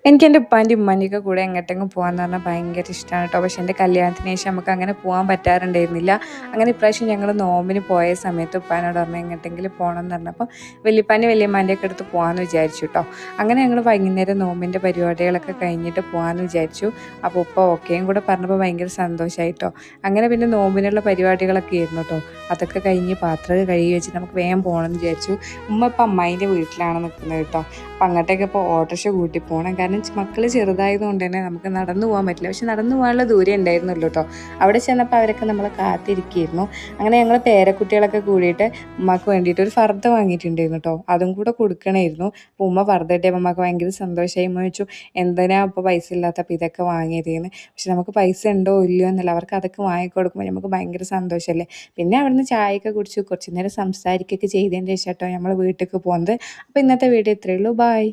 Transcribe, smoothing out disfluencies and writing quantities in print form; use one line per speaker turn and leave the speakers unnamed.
എനിക്ക് എൻ്റെ ഉപ്പാൻ്റെയും ഉമ്മാൻ്റെയൊക്കെ കൂടെ എങ്ങോട്ടെങ്കിലും പോകാമെന്ന് പറഞ്ഞാൽ ഭയങ്കര ഇഷ്ടമാണ് കേട്ടോ. പക്ഷേ എൻ്റെ കല്യാണത്തിന് ശേഷം നമുക്ക് അങ്ങനെ പോകാൻ പറ്റാറുണ്ടായിരുന്നില്ല. അങ്ങനെ ഇപ്രാവശ്യം ഞങ്ങൾ നോമ്പിന് പോയ സമയത്ത് ഉപ്പാനോട് പറഞ്ഞാൽ എങ്ങോട്ടെങ്കിലും പോകണം എന്ന് പറഞ്ഞപ്പോൾ വല്യപ്പാൻ്റെ വല്യമ്മാൻ്റെയൊക്കെ അടുത്ത് പോകാമെന്ന് വിചാരിച്ചു കേട്ടോ. അങ്ങനെ ഞങ്ങൾ വൈകുന്നേരം നോമ്പിൻ്റെ പരിപാടികളൊക്കെ കഴിഞ്ഞിട്ട് പോകാമെന്ന് വിചാരിച്ചു. അപ്പോൾ ഉപ്പ ഓക്കെയും കൂടെ പറഞ്ഞപ്പോൾ ഭയങ്കര സന്തോഷമായി കേട്ടോ. അങ്ങനെ പിന്നെ നോമ്പിനുള്ള പരിപാടികളൊക്കെ ആയിരുന്നു കേട്ടോ. അതൊക്കെ കഴിഞ്ഞ് പാത്രമൊക്കെ കഴുകി വെച്ചിട്ട് നമുക്ക് വേഗം പോകണമെന്ന് വിചാരിച്ചു. ഉമ്മ ഇപ്പം അമ്മായിൻ്റെ വീട്ടിലാണ് നിൽക്കുന്നത് കേട്ടോ. അപ്പം അങ്ങോട്ടേക്ക് ഇപ്പോൾ ഓട്ടോറിക്ഷ കൂട്ടി പോകണം. കാരണം മക്കൾ ചെറുതായതുകൊണ്ട് തന്നെ നമുക്ക് നടന്നു പോകാൻ പറ്റില്ല. പക്ഷെ നടന്നു പോകാനുള്ള ദൂരം ഉണ്ടായിരുന്നല്ലോ കേട്ടോ. അവിടെ ചെന്നപ്പോൾ അവരൊക്കെ നമ്മളെ കാത്തിരിക്കുകയായിരുന്നു. അങ്ങനെ ഞങ്ങൾ പേരക്കുട്ടികളൊക്കെ കൂടിയിട്ട് ഉമ്മക്ക് വേണ്ടിയിട്ട് ഒരു ഫർദ വാങ്ങിയിട്ടുണ്ടായിരുന്നു കേട്ടോ. അതും കൂടെ കൊടുക്കണമായിരുന്നു. അപ്പോൾ ഉമ്മ ഫർദ കിട്ടിയപ്പോൾ ഉമ്മക്ക് ഭയങ്കര സന്തോഷമായി. ഉമ്മ ചോദിച്ചു എന്തിനാ ഇപ്പോൾ പൈസ ഇല്ലാത്തപ്പോൾ ഇതൊക്കെ വാങ്ങിയതെന്ന്. പക്ഷെ നമുക്ക് പൈസ ഉണ്ടോ ഇല്ലയോ എന്നല്ല, അവർക്ക് അതൊക്കെ വാങ്ങിക്കൊടുക്കുമ്പോൾ നമുക്ക് ഭയങ്കര സന്തോഷമല്ലേ. പിന്നെ അവിടുന്ന് ചായയൊക്കെ കുടിച്ചു കുറച്ച് നേരം സംസാരിക്കുകയൊക്കെ ചെയ്തതിന് ശേഷം കേട്ടോ നമ്മൾ വീട്ടിലേക്ക് പോകുന്നത്. അപ്പോൾ ഇന്നത്തെ വീഡിയോ ഇത്രയേ ഉള്ളൂ. ബൈ.